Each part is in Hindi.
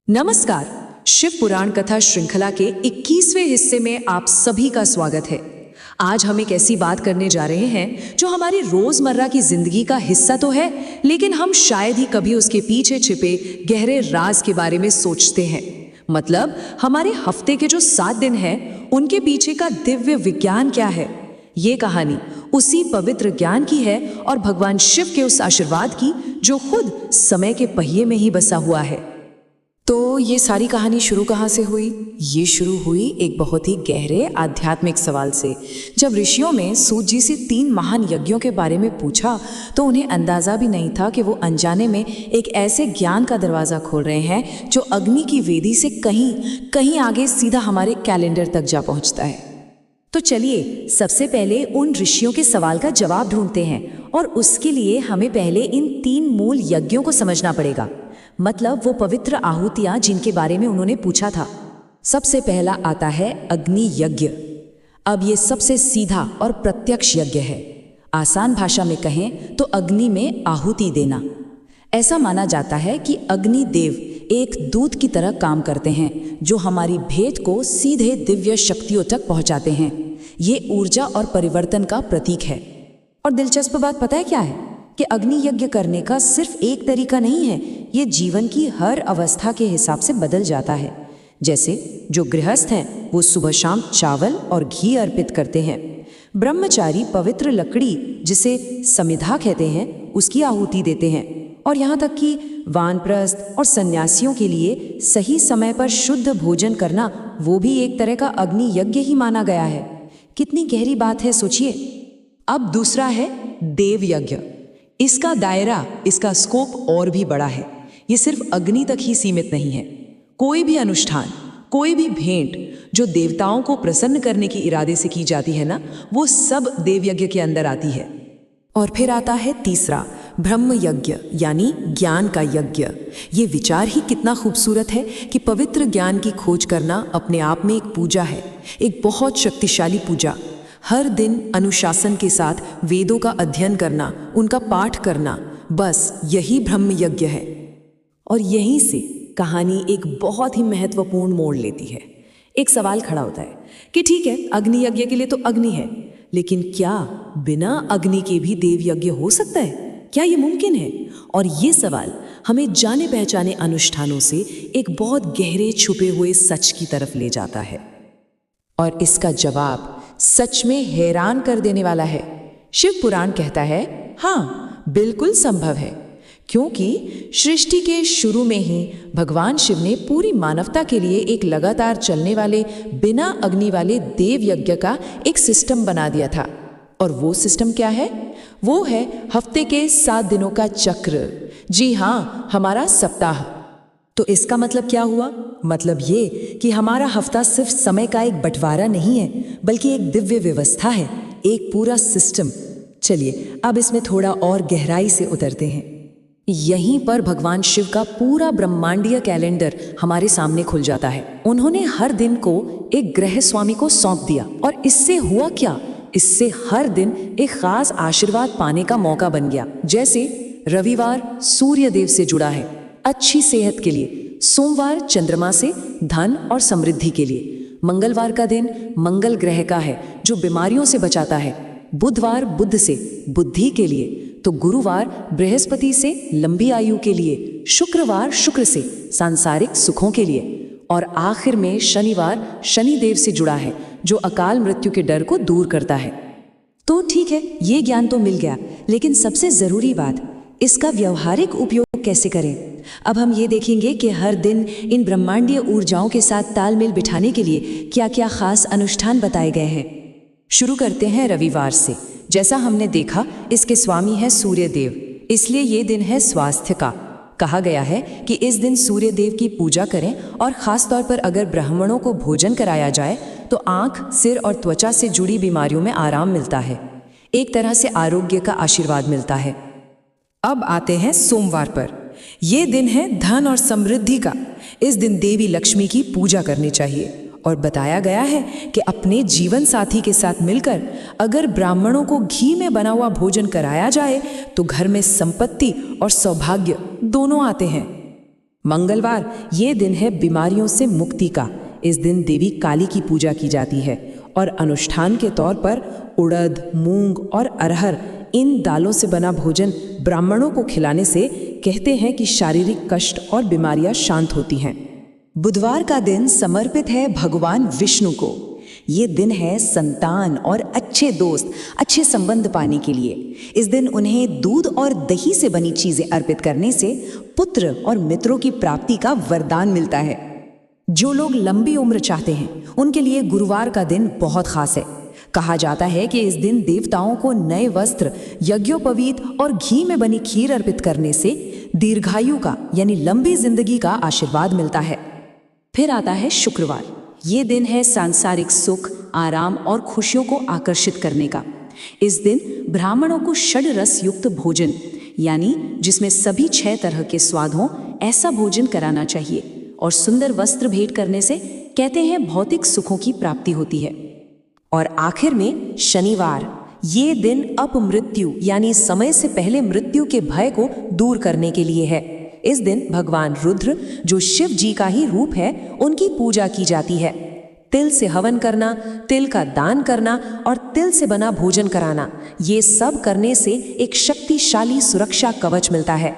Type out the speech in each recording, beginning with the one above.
नमस्कार। शिव पुराण कथा श्रृंखला के 21वें हिस्से में आप सभी का स्वागत है। आज हम एक ऐसी बात करने जा रहे हैं जो हमारी रोजमर्रा की जिंदगी का हिस्सा तो है, लेकिन हम शायद ही कभी उसके पीछे छिपे गहरे राज के बारे में सोचते हैं। मतलब हमारे हफ्ते के जो 7 दिन हैं, उनके पीछे का दिव्य विज्ञान क्या है। ये कहानी उसी पवित्र ज्ञान की है और भगवान शिव के उस आशीर्वाद की जो खुद समय के पहिए में ही बसा हुआ है। तो ये सारी कहानी शुरू कहाँ से हुई? ये शुरू हुई एक बहुत ही गहरे आध्यात्मिक सवाल से। जब ऋषियों में सूत जी से 3 महान यज्ञों के बारे में पूछा तो उन्हें अंदाजा भी नहीं था कि वो अनजाने में एक ऐसे ज्ञान का दरवाज़ा खोल रहे हैं जो अग्नि की वेदी से कहीं कहीं आगे सीधा हमारे कैलेंडर तक जा पहुँचता है। तो चलिए सबसे पहले उन ऋषियों के सवाल का जवाब ढूंढते हैं, और उसके लिए हमें पहले इन 3 मूल यज्ञों को समझना पड़ेगा। मतलब वो पवित्र आहुतियां जिनके बारे में उन्होंने पूछा था। सबसे पहला आता है अग्नि यज्ञ। अब ये सबसे सीधा और प्रत्यक्ष यज्ञ है। आसान भाषा में कहें तो अग्नि में आहुति देना। ऐसा माना जाता है कि अग्नि देव एक दूत की तरह काम करते हैं जो हमारी भेंट को सीधे दिव्य शक्तियों तक पहुंचाते हैं। ये ऊर्जा और परिवर्तन का प्रतीक है। और दिलचस्प बात पता है क्या है कि अग्नि यज्ञ करने का सिर्फ एक तरीका नहीं है, ये जीवन की हर अवस्था के हिसाब से बदल जाता है। जैसे जो गृहस्थ हैं वो सुबह शाम चावल और घी अर्पित करते हैं। ब्रह्मचारी पवित्र लकड़ी जिसे समिधा कहते हैं उसकी आहुति देते हैं। और यहाँ तक कि वानप्रस्थ और सन्यासियों के लिए सही समय पर शुद्ध भोजन करना वो भी एक तरह का अग्नि यज्ञ ही माना गया है। कितनी गहरी बात है, सोचिए। अब दूसरा है देव यज्ञ। इसका दायरा, इसका स्कोप और भी बड़ा है। ये सिर्फ अग्नि तक ही सीमित नहीं है। कोई भी अनुष्ठान, कोई भी भेंट जो देवताओं को प्रसन्न करने की इरादे से की जाती है ना, वो सब देव यज्ञ के अंदर आती है। और फिर आता है तीसरा ब्रह्म यज्ञ, यानी ज्ञान का यज्ञ। ये विचार ही कितना खूबसूरत है कि पवित्र ज्ञान की खोज करना अपने आप में एक पूजा है, एक बहुत शक्तिशाली पूजा। हर दिन अनुशासन के साथ वेदों का अध्ययन करना, उनका पाठ करना, बस यही ब्रह्म यज्ञ है। और यहीं से कहानी एक बहुत ही महत्वपूर्ण मोड़ लेती है। एक सवाल खड़ा होता है कि ठीक है, अग्नि यज्ञ के लिए तो अग्नि है, लेकिन क्या बिना अग्नि के भी देव यज्ञ हो सकता है? क्या ये मुमकिन है? और ये सवाल हमें जाने पहचाने अनुष्ठानों से एक बहुत गहरे छुपे हुए सच की तरफ ले जाता है। और इसका जवाब सच में हैरान कर देने वाला है। शिव पुराण कहता है, हाँ, बिल्कुल संभव है, क्योंकि सृष्टि के शुरू में ही भगवान शिव ने पूरी मानवता के लिए एक लगातार चलने वाले बिना अग्नि वाले देव यज्ञ का एक सिस्टम बना दिया था। और वो सिस्टम क्या है? वो है हफ्ते के 7 दिनों का चक्र। जी हाँ, हमारा सप्ताह। तो इसका मतलब क्या हुआ? मतलब ये कि हमारा हफ्ता सिर्फ समय का एक बंटवारा नहीं है, बल्कि एक दिव्य व्यवस्था है, एक पूरा सिस्टम। चलिए अब इसमें थोड़ा और गहराई से उतरते हैं। यहीं पर भगवान शिव का पूरा ब्रह्मांडीय कैलेंडर हमारे सामने खुल जाता है। उन्होंने हर दिन को एक ग्रह स्वामी को सौंप दिया, और इससे हुआ क्या? इससे हर दिन एक खास आशीर्वाद पाने का मौका बन गया। जैसे रविवार सूर्य देव से जुड़ा है, अच्छी सेहत के लिए। सोमवार चंद्रमा से धन और समृद्धि के लिए। मंगलवार का दिन मंगल ग्रह का है जो बीमारियों से बचाता है। बुधवार बुध से बुद्धि के लिए। तो गुरुवार बृहस्पति से लंबी आयु के लिए। शुक्रवार शुक्र से सांसारिक सुखों के लिए। और आखिर में शनिवार शनिदेव से जुड़ा है जो अकाल मृत्यु के डर को दूर करता है। तो ठीक है, ये ज्ञान तो मिल गया, लेकिन सबसे जरूरी बात, इसका व्यवहारिक उपयोग कैसे करें? अब हम ये देखेंगे कि हर दिन इन ब्रह्मांडीय ऊर्जाओं के साथ तालमेल बिठाने के लिए क्या क्या खास अनुष्ठान बताए गए हैं। शुरू करते हैं रविवार से। जैसा हमने देखा, इसके स्वामी है सूर्य देव, इसलिए ये दिन है स्वास्थ्य का। कहा गया है कि इस दिन सूर्य देव की पूजा करें, और खास तौर पर अगर ब्राह्मणों को भोजन कराया जाए तो आंख, सिर और त्वचा से जुड़ी बीमारियों में आराम मिलता है। एक तरह से आरोग्य का आशीर्वाद मिलता है। अब आते हैं सोमवार पर। यह दिन है धन और समृद्धि का। इस दिन देवी लक्ष्मी की पूजा करनी चाहिए, और बताया गया है कि अपने जीवन साथी के साथ मिलकर अगर ब्राह्मणों को घी में बना हुआ भोजन कराया जाए तो घर में संपत्ति और सौभाग्य दोनों आते हैं। मंगलवार ये दिन है बीमारियों से मुक्ति का। इस दिन देवी काली की पूजा की जाती है और अनुष्ठान के तौर पर उड़द, मूंग और अरहर इन दालों से बना भोजन ब्राह्मणों को खिलाने से कहते हैं कि शारीरिक कष्ट और बीमारियां शांत होती हैं। बुधवार का दिन समर्पित है भगवान विष्णु को। ये दिन है संतान और अच्छे दोस्त, अच्छे संबंध पाने के लिए। इस दिन उन्हें दूध और दही से बनी चीजें अर्पित करने से पुत्र और मित्रों की प्राप्ति का वरदान मिलता है। जो लोग लंबी उम्र चाहते हैं उनके लिए गुरुवार का दिन बहुत खास है। कहा जाता है कि इस दिन देवताओं को नए वस्त्र, यज्ञोपवीत और घी में बनी खीर अर्पित करने से दीर्घायु का यानी लंबी जिंदगी का आशीर्वाद मिलता है। फिर आता है शुक्रवार। ये दिन है सांसारिक सुख, आराम और खुशियों को आकर्षित करने का। इस दिन ब्राह्मणों को षड्रस युक्त भोजन यानी जिसमें सभी 6 तरह के स्वाद हों ऐसा भोजन कराना चाहिए और सुंदर वस्त्र भेंट करने से कहते हैं भौतिक सुखों की प्राप्ति होती है। और आखिर में शनिवार। ये दिन अपमृत्यु यानी समय से पहले मृत्यु के भय को दूर करने के लिए है। इस दिन भगवान रुद्र जो शिव जी का ही रूप है उनकी पूजा की जाती है। तिल से हवन करना, तिल का दान करना और तिल से बना भोजन कराना, ये सब करने से एक शक्तिशाली सुरक्षा कवच मिलता है।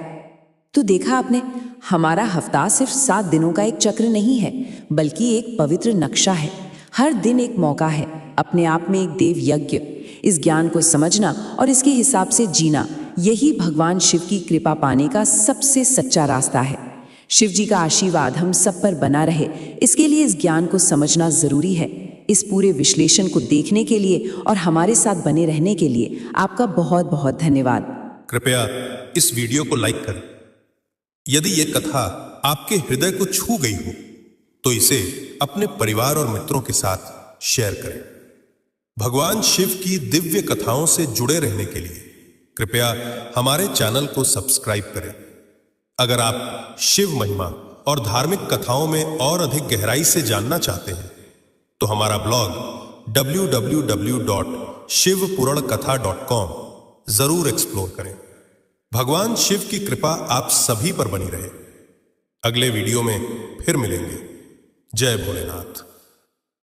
तो देखा आपने, हमारा हफ्ता सिर्फ 7 दिनों का एक चक्र नहीं है बल्कि एक पवित्र नक्शा है। हर दिन एक मौका है अपने आप में एक देव यज्ञ। इस ज्ञान को समझना और इसके हिसाब से जीना, यही भगवान शिव की कृपा पाने का सबसे सच्चा रास्ता है। शिव जी का आशीर्वाद हम सब पर बना रहे, इसके लिए इस ज्ञान को समझना जरूरी है। इस पूरे विश्लेषण को देखने के लिए और हमारे साथ बने रहने के लिए आपका बहुत बहुत धन्यवाद। कृपया इस वीडियो को लाइक करें। यदि ये कथा आपके हृदय को छू गई हो तो इसे अपने परिवार और मित्रों के साथ शेयर करें। भगवान शिव की दिव्य कथाओं से जुड़े रहने के लिए कृपया हमारे चैनल को सब्सक्राइब करें। अगर आप शिव महिमा और धार्मिक कथाओं में और अधिक गहराई से जानना चाहते हैं तो हमारा ब्लॉग www.shivpurankatha.com जरूर एक्सप्लोर करें। भगवान शिव की कृपा आप सभी पर बनी रहे। अगले वीडियो में फिर मिलेंगे। जय भोलेनाथ।